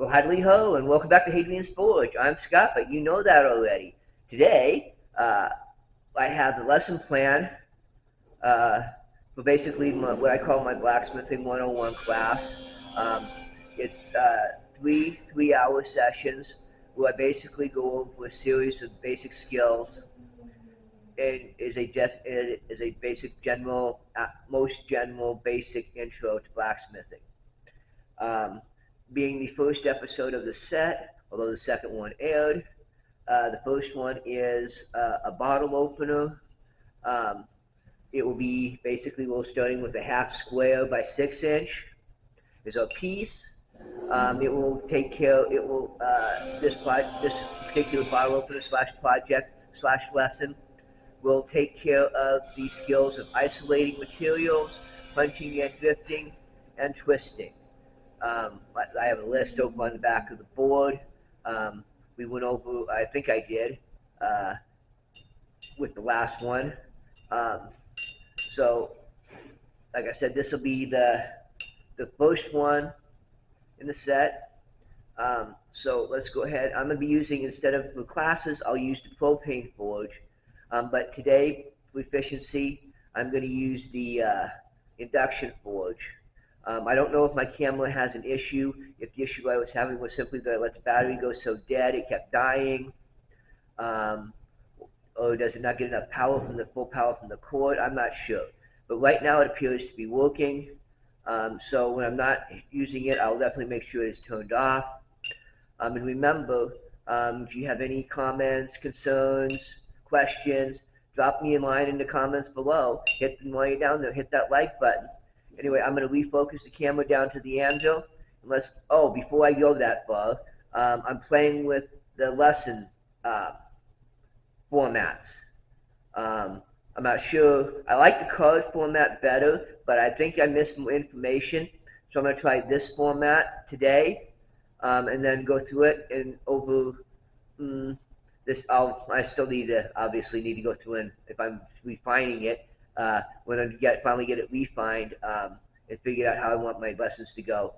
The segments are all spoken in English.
Well, howdy ho, and welcome back to Hadrian's Forge. I'm Scott, but you know that already. Today, I have the lesson plan uh, for basically what I call my Blacksmithing 101 class. Um, it's three-hour sessions where I basically go over a series of basic skills. It is a basic general, most general basic intro to blacksmithing. Um, Being the first episode of the set, although the second one aired. The first one is a bottle opener. Um, it will be basically we're starting with a half square by 6 inch is our piece. It will take care. It will this particular bottle opener slash project slash lesson will take care of the skills of isolating materials, punching and drifting, and twisting. I have a list over on the back of the board. We went over, I think I did, uh, with the last one. Um, so, like I said, this will be the first one in the set. So let's go ahead. I'm going to be using, instead of the classes, I'll use the propane forge. But today, for efficiency, I'm going to use the induction forge. I don't know if my camera has an issue. If the issue I was having was simply that I let the battery go so dead it kept dying, um, or does it not get enough power from the full power from the cord? I'm not sure. But right now it appears to be working. So when I'm not using it, I'll definitely make sure it's turned off. And remember, if you have any comments, concerns, questions, drop me a line in the comments below. Hit them while you're down there. Hit that like button. Anyway, I'm going to refocus the camera down to the anvil. Before I go that far, I'm playing with the lesson formats. I'm not sure. I like the card format better, but I think I missed some information. So I'm going to try this format today, and then go through it and over this. I still obviously need to go through and if I'm refining it. When I finally get it refined and figured out how I want my lessons to go,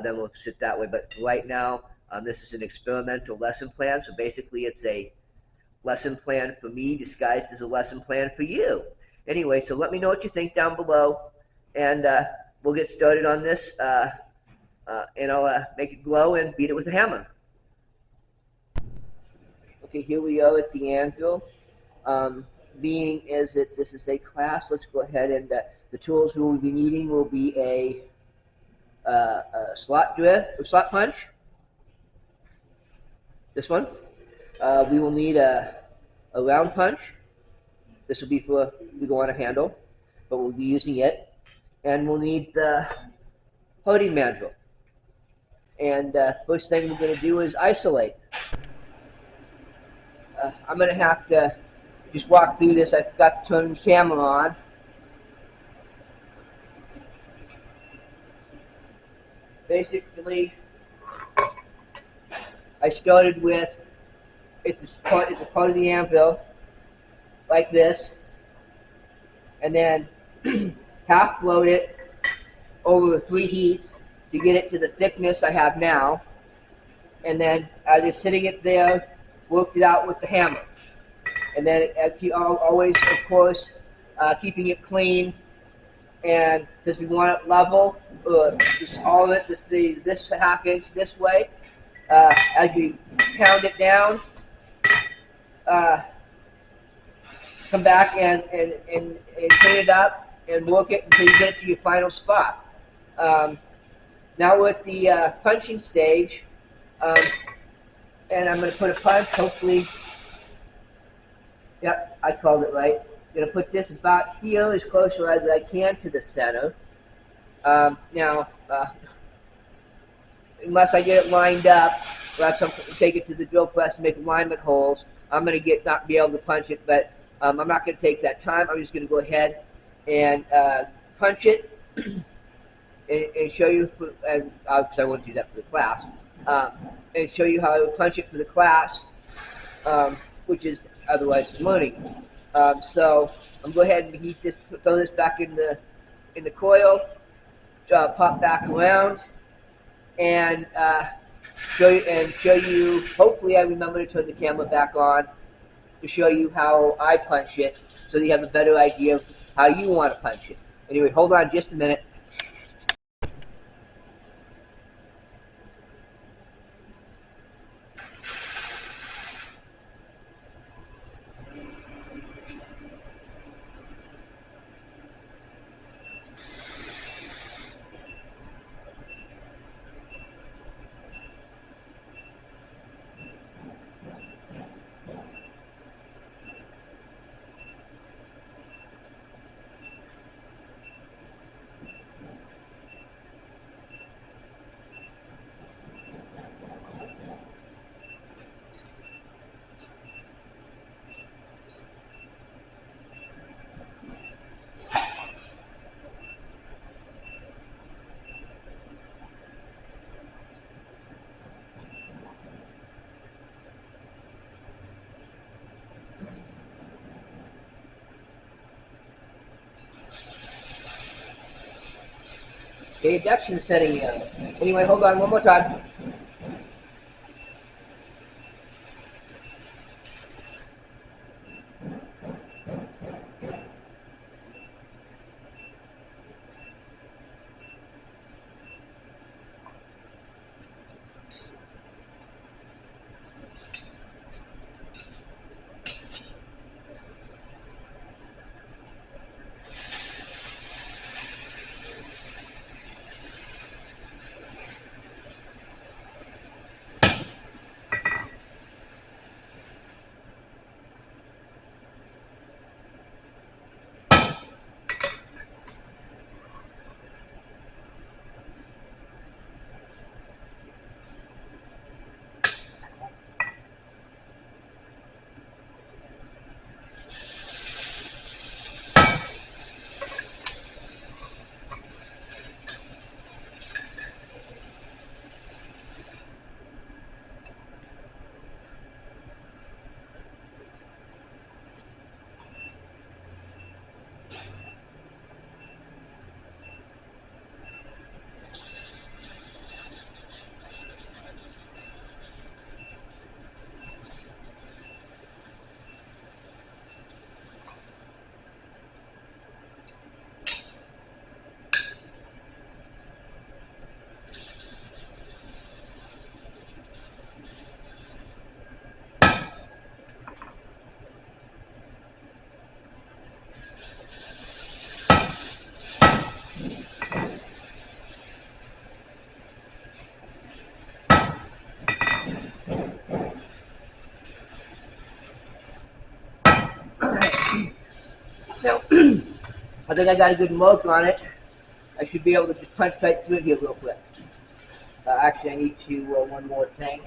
then we'll sit that way. But right now, this is an experimental lesson plan. So basically, it's a lesson plan for me disguised as a lesson plan for you. Anyway, so let me know what you think down below, and we'll get started on this, and I'll make it glow and beat it with a hammer. Okay, here we are at the anvil. Being is that this is a class, let's go ahead and the tools we will be needing will be a slot punch. This one. We will need a round punch. This will be for we go on a handle, but we'll be using it. And we'll need the holding mandrel. And first thing we're going to do is isolate. I'm going to have to just walk through this. I forgot to turn the camera on. Basically, I started with it's a part of the anvil, like this, and then half blowed it over 3 heats to get it to the thickness I have now, and then just sitting it there, worked it out with the hammer. And then always, of course, keeping it clean. And since we want it level, just all of it, this half inch this way, as you pound it down, come back and clean it up and work it until you get it to your final spot. Now we're at the punching stage, and I'm going to put a punch, hopefully. Yep, I called it right. I'm going to put this about here, as close as I can to the center. Now, unless I get it lined up, or take it to the drill press and make alignment holes, I'm going to not be able to punch it, but I'm not going to take that time. I'm just going to go ahead and punch it and show you, because I won't do that for the class, and show you how I would punch it for the class, which is otherwise learning. So I'm going to go ahead and heat this, throw this back in the coil, pop back around, and show you. Hopefully, I remember to turn the camera back on to show you how I punch it, so that you have a better idea of how you want to punch it. Anyway, hold on just a minute. The induction setting in. Anyway, hold on one more time. Now, I think I got a good mark on it. I should be able to just punch right through it here real quick. Actually, I need to, one more thing.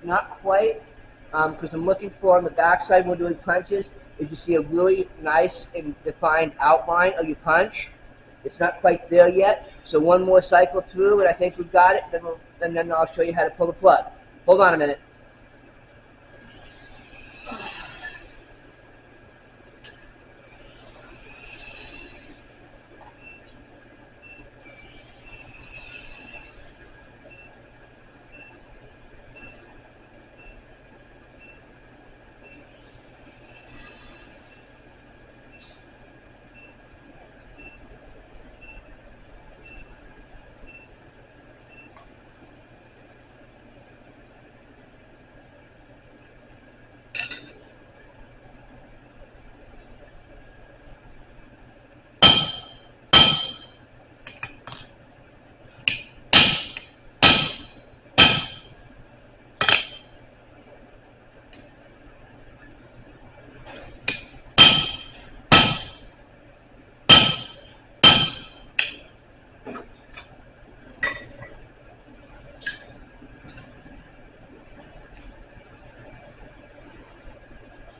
not quite, because I'm looking for on the backside when we're doing punches, is you see a really nice and defined outline of your punch. It's not quite there yet, so one more cycle through, and I think we've got it. Then I'll show you how to pull the plug. Hold on a minute.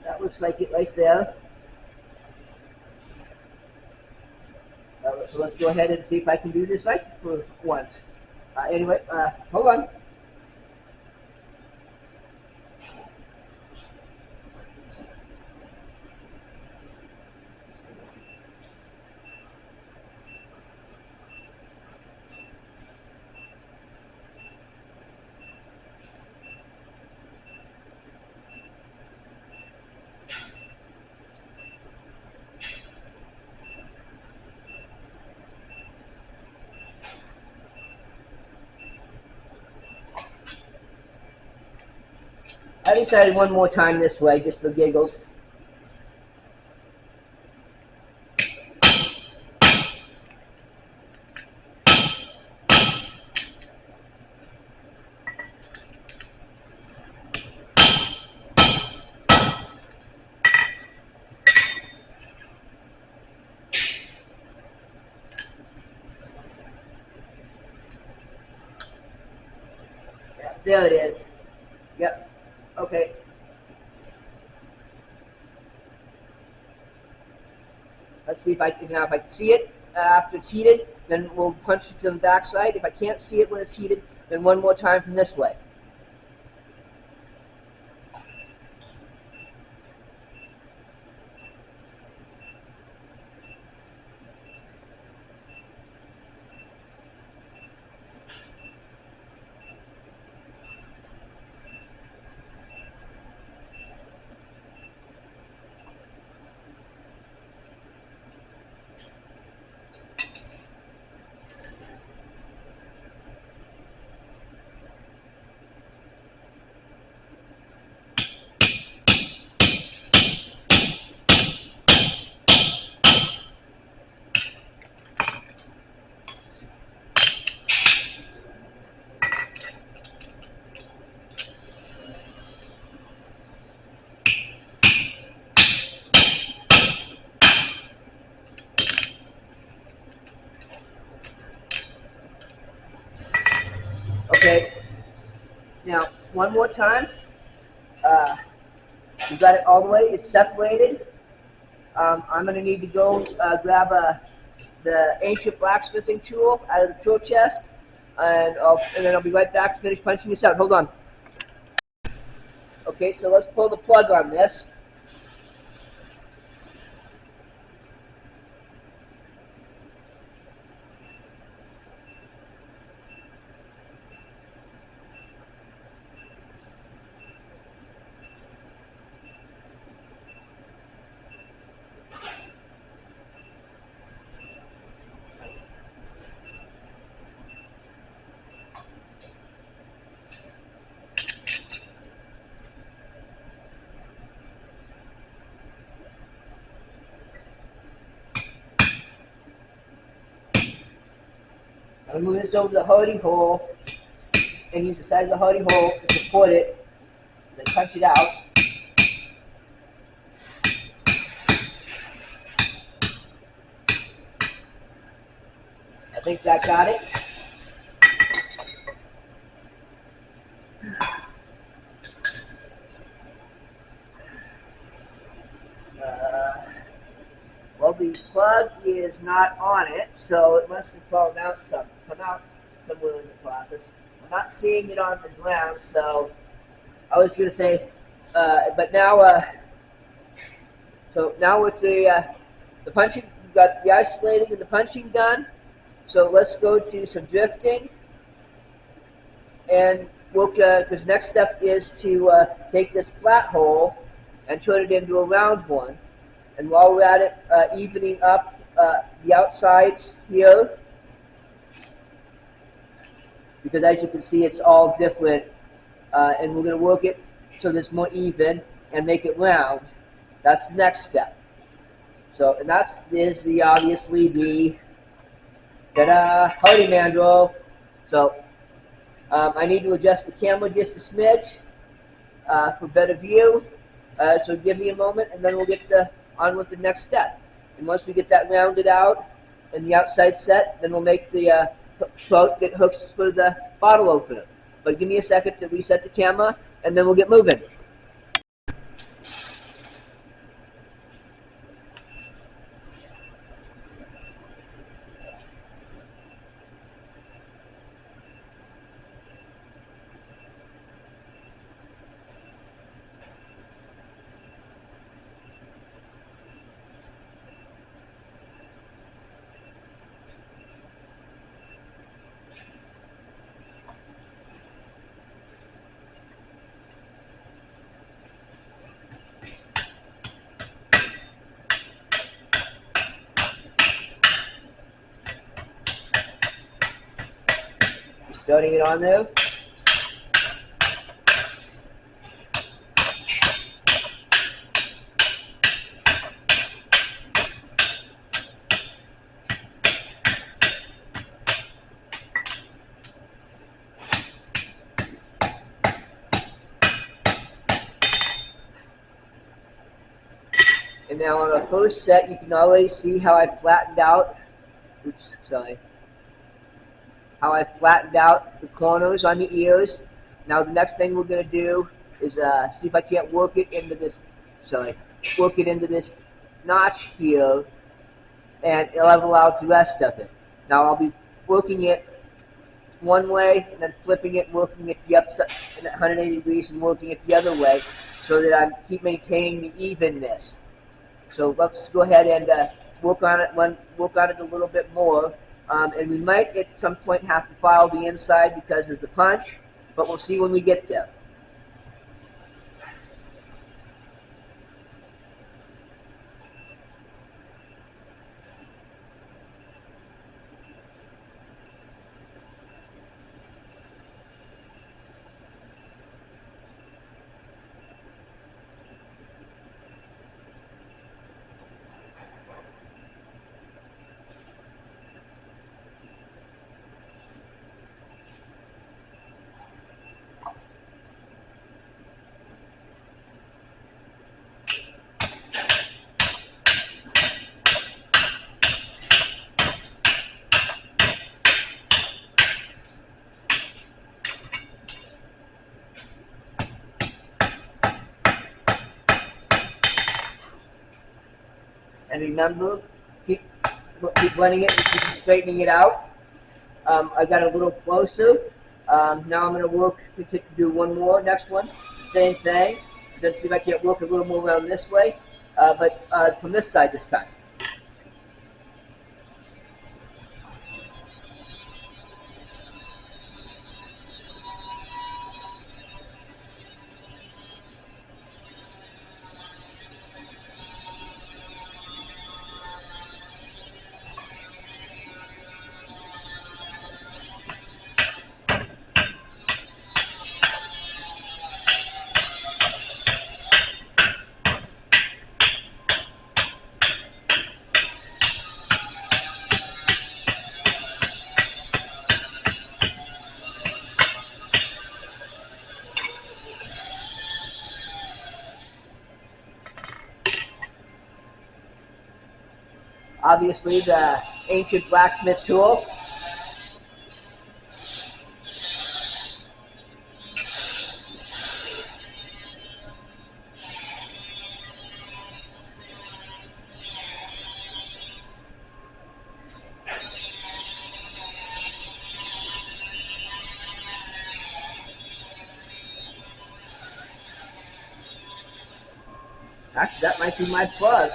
That looks like it right there. So let's go ahead and see if I can do this right for once. Anyway, hold on. I decided one more time this way, just for giggles. Yeah, there it is. Yep. Okay. Let's see if I can, now if I can see it after it's heated, then we'll punch it to the backside. If I can't see it when it's heated, then one more time from this way. Okay. Now, one more time. You got it all the way. It's separated. I'm going to need to go grab the ancient blacksmithing tool out of the tool chest, and then I'll be right back to finish punching this out. Hold on. Okay, so let's pull the plug on this. I'm going to move this over the holding hole and use the side of the holding hole to support it, then punch it out. I think that got it. the plug is not on it, so it must have come out somewhere in the process. I'm not seeing it on the ground, so I was going to say, but now, so now with the punching, we've got the isolating and the punching done. So let's go to some drifting, and we'll, because next step is to take this flat hole and turn it into a round one. And while we're at it, evening up the outsides here, because as you can see, it's all different, and we're going to work it so that it's more even and make it round. That's the next step. So, and that is the obviously the Hardy mandrel. So I need to adjust the camera just a smidge for better view. So give me a moment, and then we'll get on with the next step. And once we get that rounded out and the outside set, then we'll make the float that hooks for the bottle opener. But give me a second to reset the camera, and then we'll get moving. Starting it on there. And now on our first set, you can already see how I flattened out, how I flattened out the corners on the ears. Now the next thing we're going to do is see if I can't work it into this, notch here and level out the rest of it. Now I'll be working it one way and then flipping it, working it the upside in 180 degrees and working it the other way so that I keep maintaining the evenness. So let's go ahead and work on it a little bit more. And we might at some point have to file the inside because of the punch, but we'll see when we get there. And remember, keep blending it and keep straightening it out. I got a little closer. Now I'm going to do one more, next one, same thing. Then see if I can't work a little more around this way, but from this side this time. Obviously the ancient blacksmith tool. Actually, that might be my plug.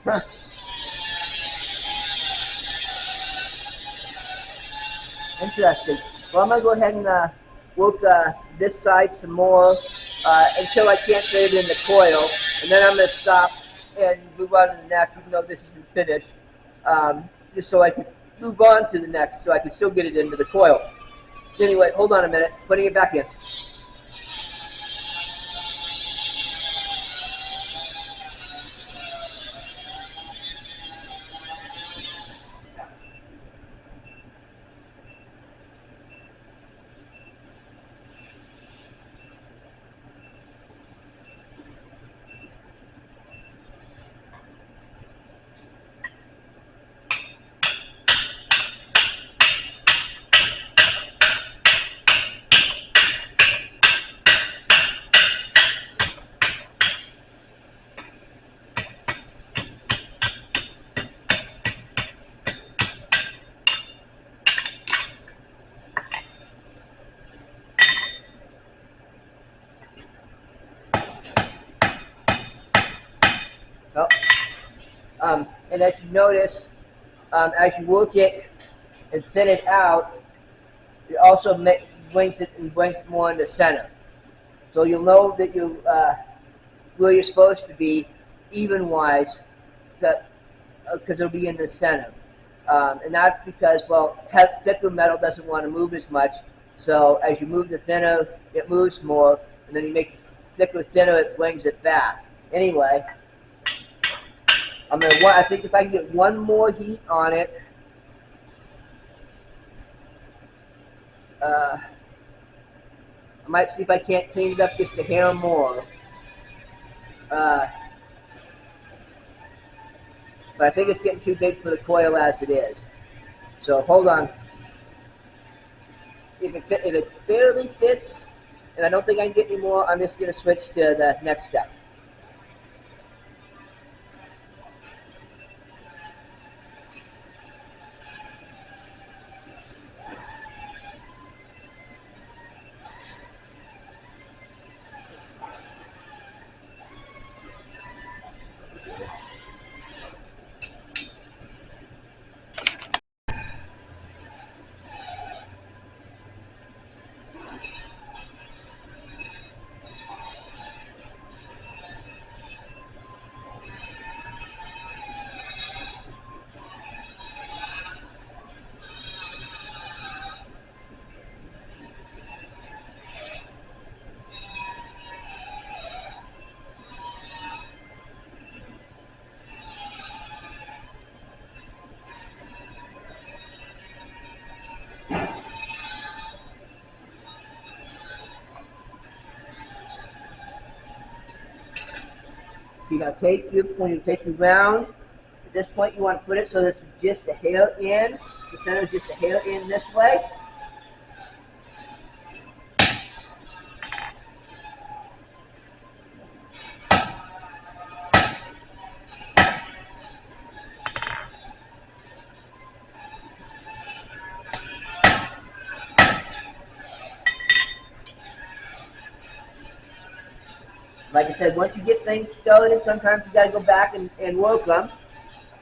Huh. Interesting. Well, I'm going to go ahead and work this side some more until I can't fit it in the coil. And then I'm going to stop and move on to the next, even though this isn't finished. Just so I can move on to the next, so I can still get it into the coil. Anyway, hold on a minute. Putting it back in. Oh. And as you notice, as you work it and thin it out, it also brings it more in the center. So you'll know that you where you're supposed to be, even wise, because it'll be in the center. And that's because, well, thicker metal doesn't want to move as much. So as you move the thinner, it moves more, and then you make thicker, thinner, it brings it back. Anyway, I think if I can get one more heat on it, I might see if I can't clean it up just a hair more. But I think it's getting too big for the coil as it is. So hold on. If it barely fits, and I don't think I can get any more, I'm just going to switch to the next step. So now when you take your round, at this point you want to put it so that it's just a hair in, the center is just a hair in this way. Like I said, once you get things started, sometimes you got to go back and work them.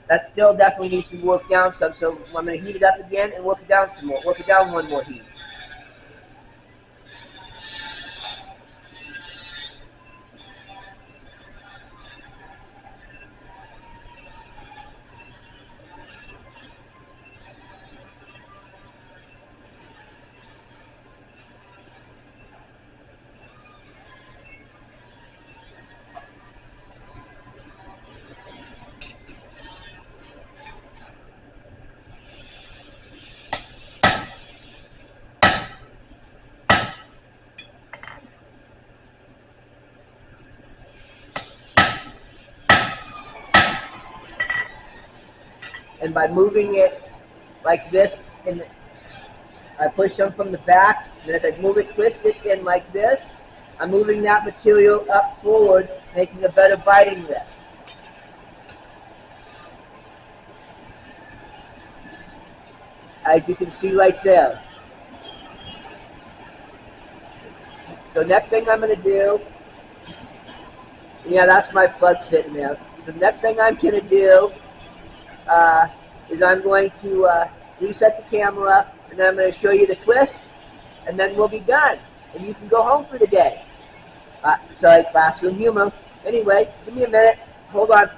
That still definitely needs to be worked down some, so I'm going to heat it up again and work it down some more. Work it down one more heat. And by moving it like this, and I push them from the back, and as I move it, twist it in like this, I'm moving that material up forward, making a better biting lift. As you can see right there. So next thing I'm going to do Yeah, that's my plug sitting there. So the next thing I'm gonna do uh, is I'm going to reset the camera, and then I'm going to show you the twist, and then we'll be done, and you can go home for the day. Sorry, classroom humor. Anyway, give me a minute. Hold on.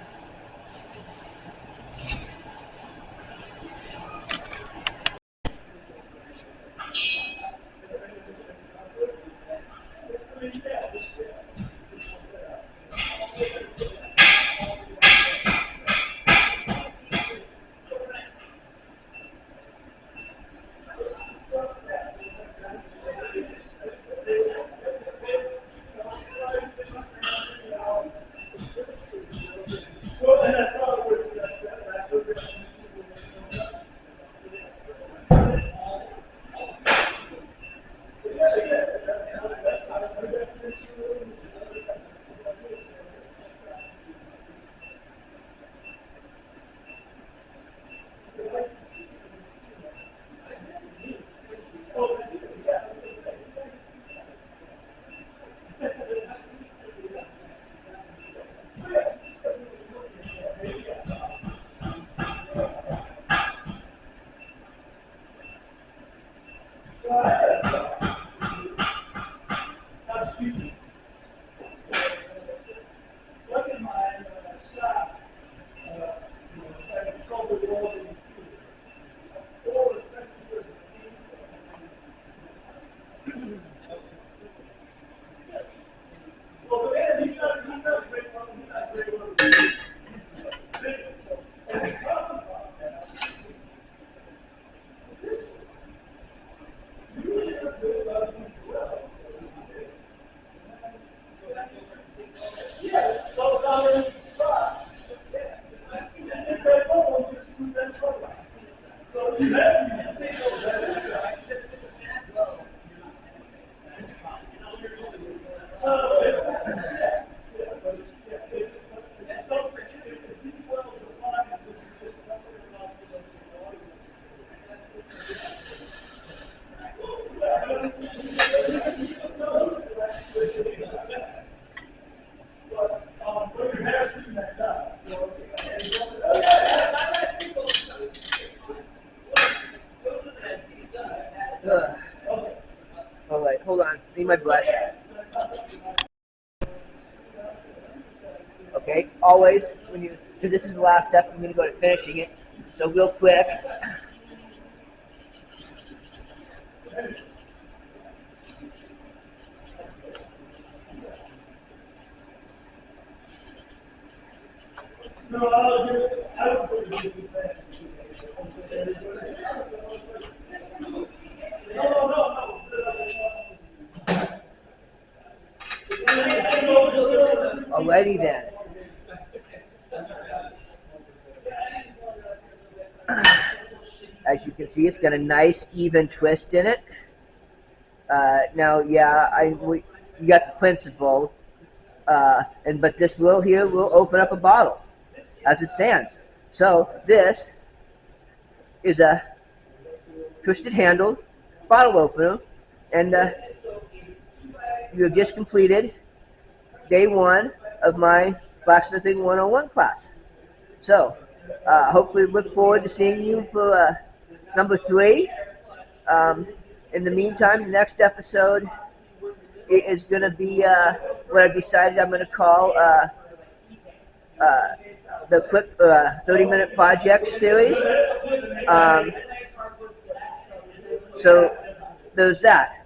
All right, hold on. Need my brush. Okay, always when you, because this is the last step, I'm going to go to finishing it. So real quick. Alrighty then. As you can see, it's got a nice even twist in it. Now, yeah, you got the principle, but this will here will open up a bottle as it stands. So this is a twisted handle bottle opener, and you have just completed day one of my Blacksmithing 101 class. So hopefully look forward to seeing you for number 3. In the meantime, the next episode is going to be what I've decided I'm going to call the quick 30-minute project series. So there's that.